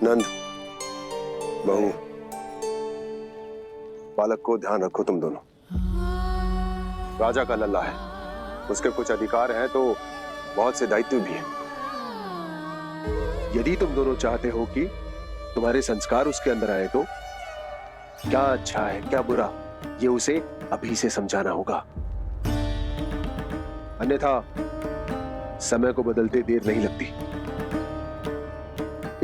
नंद, बहू, बालक को ध्यान रखो तुम दोनों। राजा का लल्ला है, उसके कुछ अधिकार हैं तो बहुत से दायित्व भी हैं। यदि तुम दोनों चाहते हो कि तुम्हारे संस्कार उसके अंदर आए तो क्या अच्छा है क्या बुरा, ये उसे अभी से समझाना होगा, अन्यथा समय को बदलते देर नहीं लगती।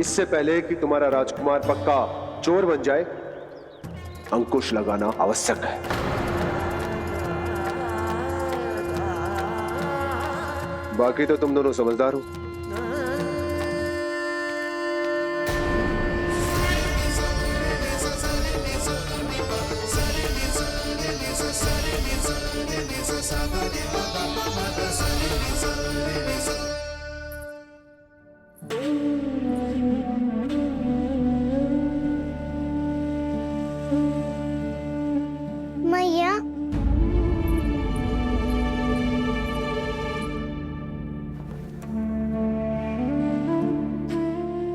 इससे पहले कि तुम्हारा राजकुमार पक्का चोर बन जाए, अंकुश लगाना आवश्यक है। बाकी तो तुम दोनों समझदार हो। मैया,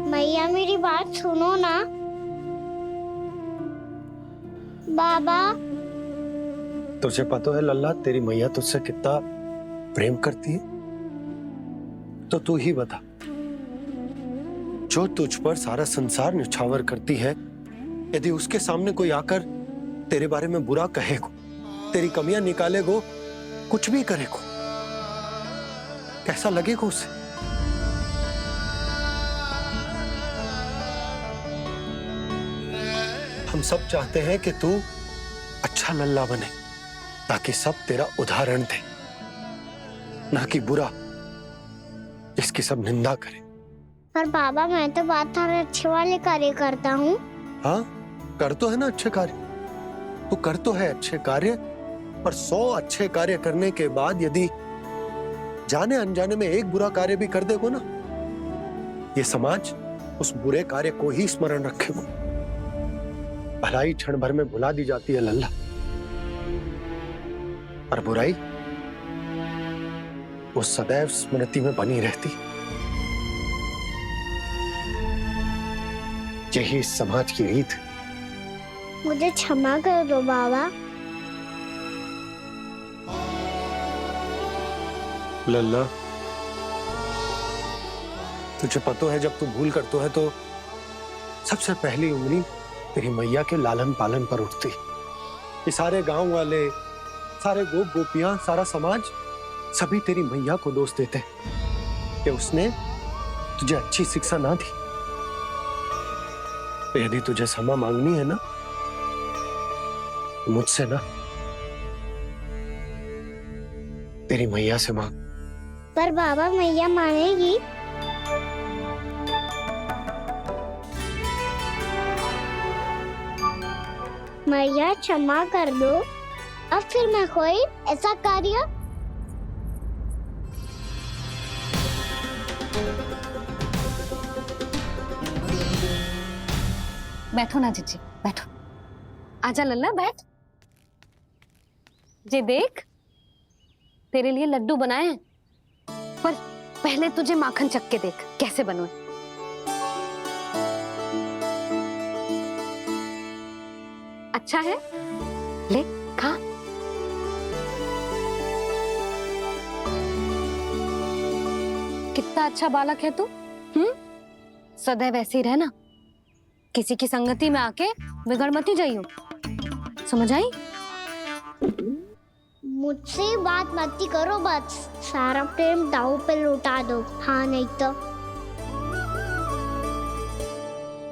मैया मेरी बात सुनो ना। बाबा, तुझे पता है लल्ला, तेरी मैया तुझसे कितना प्रेम करती है, तो तू ही बता, जो तुझ पर सारा संसार न्यौछावर करती है, यदि उसके सामने कोई आकर तेरे बारे में बुरा कहेगो, तेरी कमियां निकालेगो, कुछ भी करेगो, कैसा लगेगा उसे? हम सब चाहते हैं कि तू अच्छा लल्ला बने, ताकि सब तेरा उदाहरण दे, ना कि बुरा जिसकी सब निंदा करे। पर बाबा, मैं तो बात थारे अच्छे वाले कार्य करता हूँ। हाँ, कर तो है ना अच्छे कार्य, तू कर तो है अच्छे कार्य, पर 100 अच्छे कार्य करने के बाद यदि जाने अनजाने में एक बुरा कार्य भी कर देगो ना, ये समाज उस बुरे कार्य को ही स्मरण रखेगो। भलाई क्षण भर में भुला दी जाती है लल्ला, पर बुराई वो सदैव स्मृति में बनी रहती। यही इस समाज की रीत। मुझे क्षमा कर दो बाबा। लल्ला, तुझे पता है, जब तू भूल करतो है तो सबसे पहली उंगली तेरी मैया के लालन पालन पर उठती। ये सारे गांव वाले, सारे गोप गोपियां, सारा समाज, सभी तेरी मैया को दोष देते कि उसने तुझे अच्छी शिक्षा ना दी। तो यदि तुझे क्षमा मांगनी है ना, मुझसे ना, तेरी मैया से मांग। पर बाबा, मैया मानेगी? मैया क्षमा कर दो, अब फिर मैं कोई ऐसा कार्य। बैठो ना जीजी, बैठो। आजा लल्ला, बैठ। जे देख, तेरे लिए लड्डू बनाए हैं, पर पहले तुझे माखन चख के देख कैसे बने। अच्छा है, ले खा। कितना अच्छा बालक है तू। सदैव ऐसे ही रहना, किसी की संगति में आके बिगड़ मत जाइयो, समझ आई? मुझसे बात मत करो, बस सारा प्रेम दाव पे लुटा दो। हाँ, नहीं तो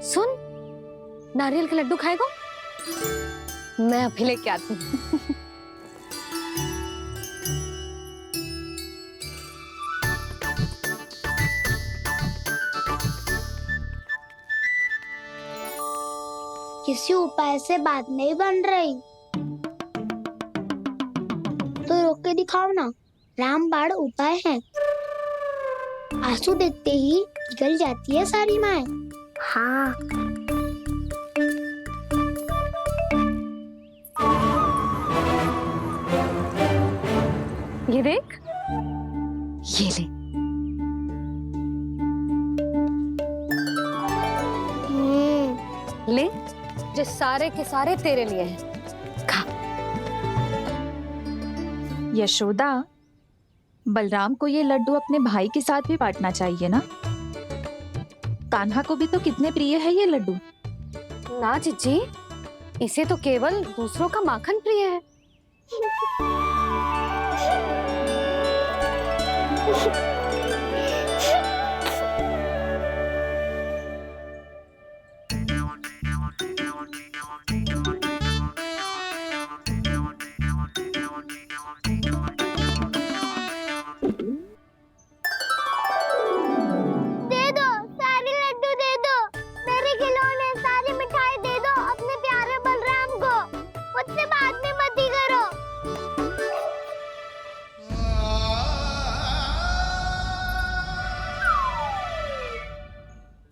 सुन, नारियल के लड्डू खाएगा? मैं अभी लेके आती हूँ। किसी उपाय से बात नहीं बन रही तो रोक के दिखाओ ना। रामबाण उपाय है। आंसू देखते ही पिघल जाती है सारी माए। हाँ। ये देख, ये ले। ले, जो सारे के सारे तेरे लिए हैं। खा। यशोदा, बलराम को ये लड्डू अपने भाई के साथ भी बांटना चाहिए ना। कान्हा को भी तो कितने प्रिय है ये लड्डू। ना जीजी, इसे तो केवल दूसरों का माखन प्रिय है।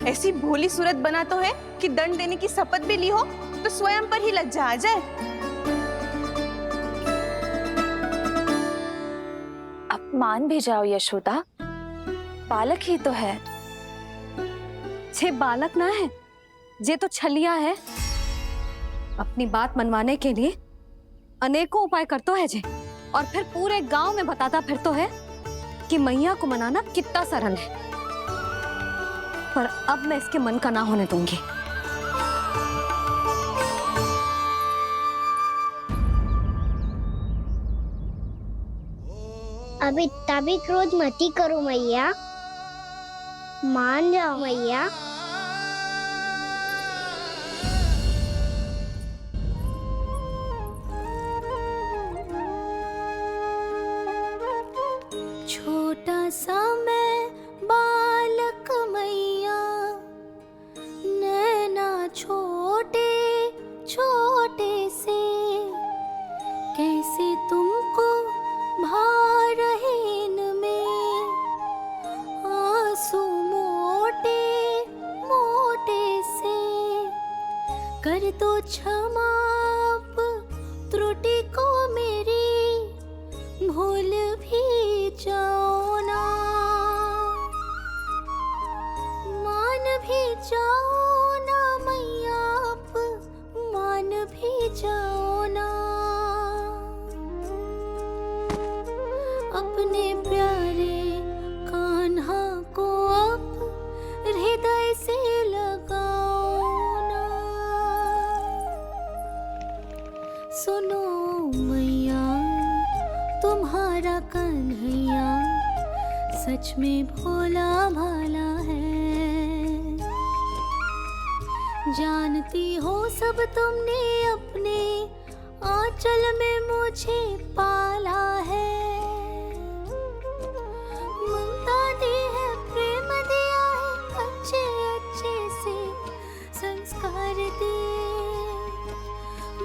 ऐसी भोली सूरत बना तो है कि दंड देने की शपथ भी ली हो तो स्वयं पर ही लज्जा आ जाए। अब मान भी जाओ यशोदा, बालक ही तो है। छे बालक ना है, ये तो छलिया है। अपनी बात मनवाने के लिए अनेकों उपाय करतो है जे, और फिर पूरे गांव में बताता फिरतो है कि मैया को मनाना कितना सरल है। पर अब मैं इसके मन का ना होने दूंगी। अब इतना भी क्रोध मती करो मैया, मान जाओ मैया। छोटा सा मैं बालक मैया, नैना छोटे छोटे से, कैसे तुमको भा रहे इनमें आंसू मोटे मोटे से। कर दो क्षमा त्रुटि को मेरी, भूल भी जाओ ना, मान भी जाओ ना मैया, आप मान भी जाओ ना। अपने प्यारे कान्हा को अब हृदय से लगाओ ना। सुनो मैया, तुम्हारा कन्हैया सच में भोला भाला है। जानती हो सब तुमने अपने आंचल में मुझे पाला है। ममता दी है, प्रेम दिया है, अच्छे अच्छे से संस्कार दिए।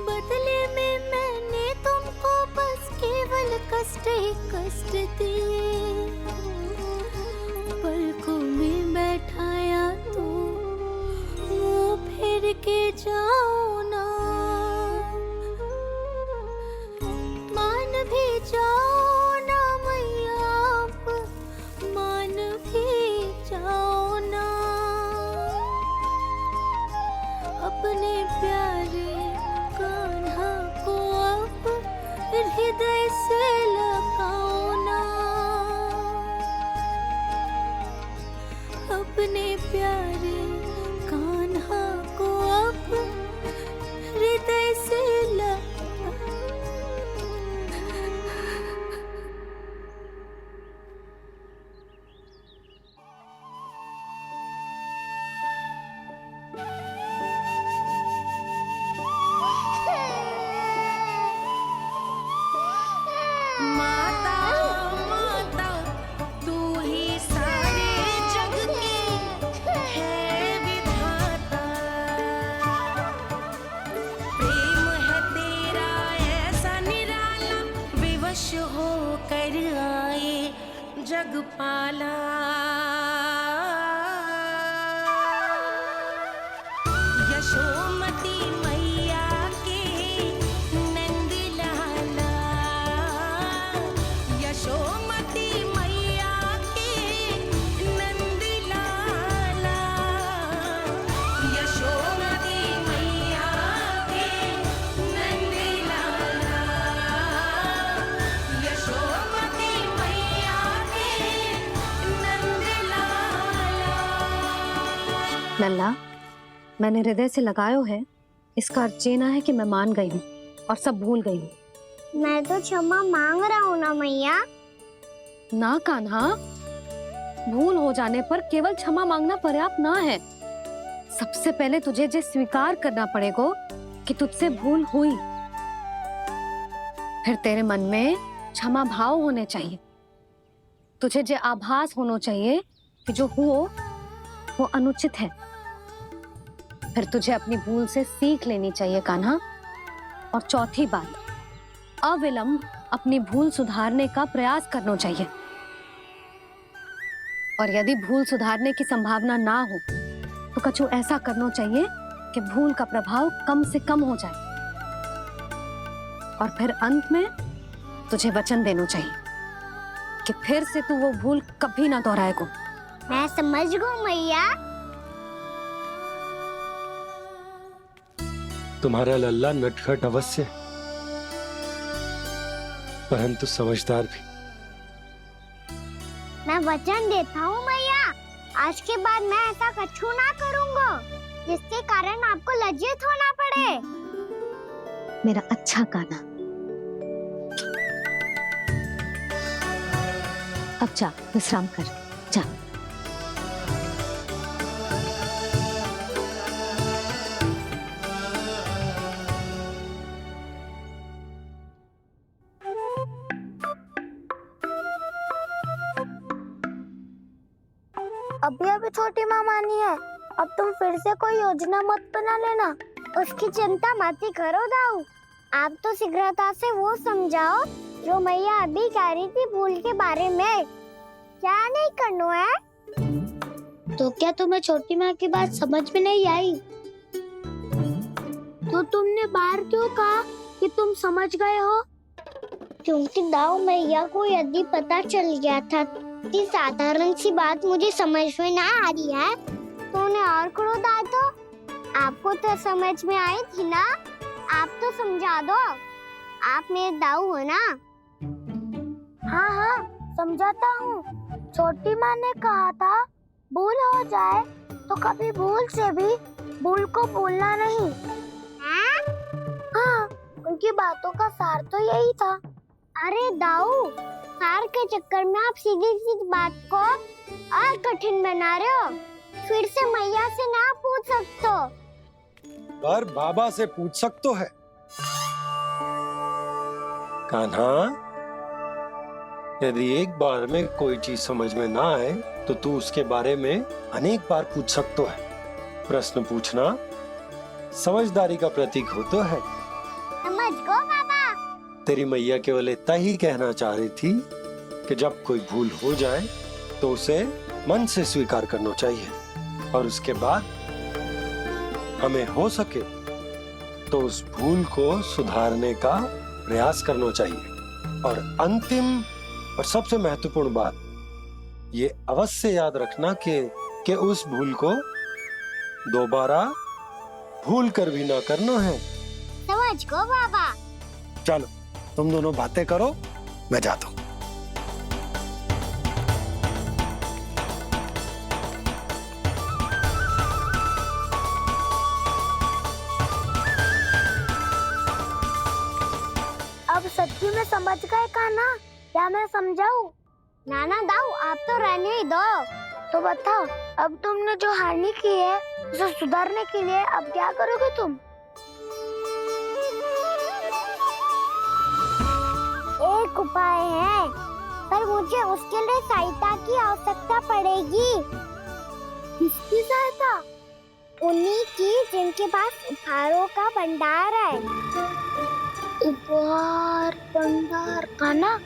बदले में मैंने तुमको बस केवल कष्ट ही कष्ट दिए। पलकों में बैठाया तो मुंह फेर के जाओ ना, मान भी जाओ ना मैया, आप मान भी जाओ ना। अपने प्यारे कान्हा को अब हृदय से लगाओ ना। अपने प्यारे कान्हा को अब हृदय से माता माता तू ही सारे जग की है। जग पाला, यशोमती मैया के नंद लाला, यशोमती मैया के नंद लाला, यशोमती मैया के नंद लाला, यशोमती मैया के नंद लाला। लल्ला, मैंने हृदय से लगायो है, इसका अर्थ ये ना है कि मैं मान गई हूँ और सब भूल गई हूँ। मैं तो क्षमा मांग रहा हूँ ना मैया। ना कान्हा, भूल हो जाने पर केवल क्षमा मांगना पर्याप्त ना है। सबसे पहले तुझे जे स्वीकार करना पड़ेगा कि तुझसे भूल हुई। फिर तेरे मन में क्षमा भाव होने चाहिए। तुझे जे आभास होना चाहिए कि जो हुआ वो अनुचित है। फिर तुझे अपनी भूल से सीख लेनी चाहिए कान्हा। और चौथी बात, अविलंब अपनी भूल सुधारने का प्रयास करना चाहिए। और यदि भूल सुधारने की संभावना ना हो तो कछु ऐसा करना चाहिए कि भूल का प्रभाव कम से कम हो जाए। और फिर अंत में तुझे वचन देना चाहिए कि फिर से तू वो भूल कभी ना दोहराएगा। मैं समझ गई मैया। तुम्हारा लल्ला नटखट अवश्य, परंतु समझदार भी। मैं वचन देता हूँ मैया, आज के बाद मैं ऐसा कछु ना करूँगा जिसके कारण आपको लज्जित होना पड़े। मेरा अच्छा कान्हा, अब जा विश्राम कर, जा। अभी अभी छोटी माँ मानी है, अब तुम फिर से कोई योजना मत बना लेना। उसकी चिंता मत ही करो दाऊ। आप तो शीघ्रता से वो समझाओ जो मैया अभी कह रही थी भूल के बारे में। क्या नहीं करना है? तो क्या तुम्हें छोटी माँ की बात समझ में नहीं आई? तो तुमने बाहर क्यों कहा कि तुम समझ गए हो? क्योंकि दाऊ मैया को यदि पता चल गया था कि साधारण सी बात मुझे समझ में ना आ रही है तो उन्हें और क्रोध आया। तो आपको तो समझ में आई थी ना, आप तो समझा दो। आप मेरे दाऊ हो ना। हाँ हाँ समझाता हूँ। छोटी माँ ने कहा था भूल हो जाए तो कभी भूल से भी भूल को भूलना नहीं। हाँ, उनकी बातों का सार तो यही था। अरे दाऊ, सार के चक्कर में आप सीधी सीधी बात को और कठिन बना रहे हो। फिर से मैया से ना पूछ सकते हो, पर बाबा से पूछ सकते है। कान्हा, यदि एक बार में कोई चीज समझ में ना आए तो तू उसके बारे में अनेक बार पूछ सकते है। प्रश्न पूछना समझदारी का प्रतीक होता है। समझ गो बाबा। तेरी मैया केवल इतना ही कहना चाह रही थी कि जब कोई भूल हो जाए तो उसे मन से स्वीकार करना चाहिए और उसके बाद हमें हो सके तो उस भूल को सुधारने का प्रयास करना चाहिए। और अंतिम और सबसे महत्वपूर्ण बात ये अवश्य याद रखना कि उस भूल को दोबारा भूल कर भी ना करना है। समझ गो बाबा। चलो तुम दोनों बातें करो, मैं जाता हूँ। अब सच्ची में समझ गए कान्हा? क्या मैं समझाऊं? नाना दाऊ, आप तो रहने ही दो। तो बताओ, अब तुमने जो हानि की है उसे सुधारने के लिए अब क्या करोगे तुम? एक उपाय है, पर मुझे उसके लिए सहायता की आवश्यकता पड़ेगी। किसकी सहायता? उन्हीं की जिनके पास उपहारों का भंडार है। उपहार भंडार? कान्हा,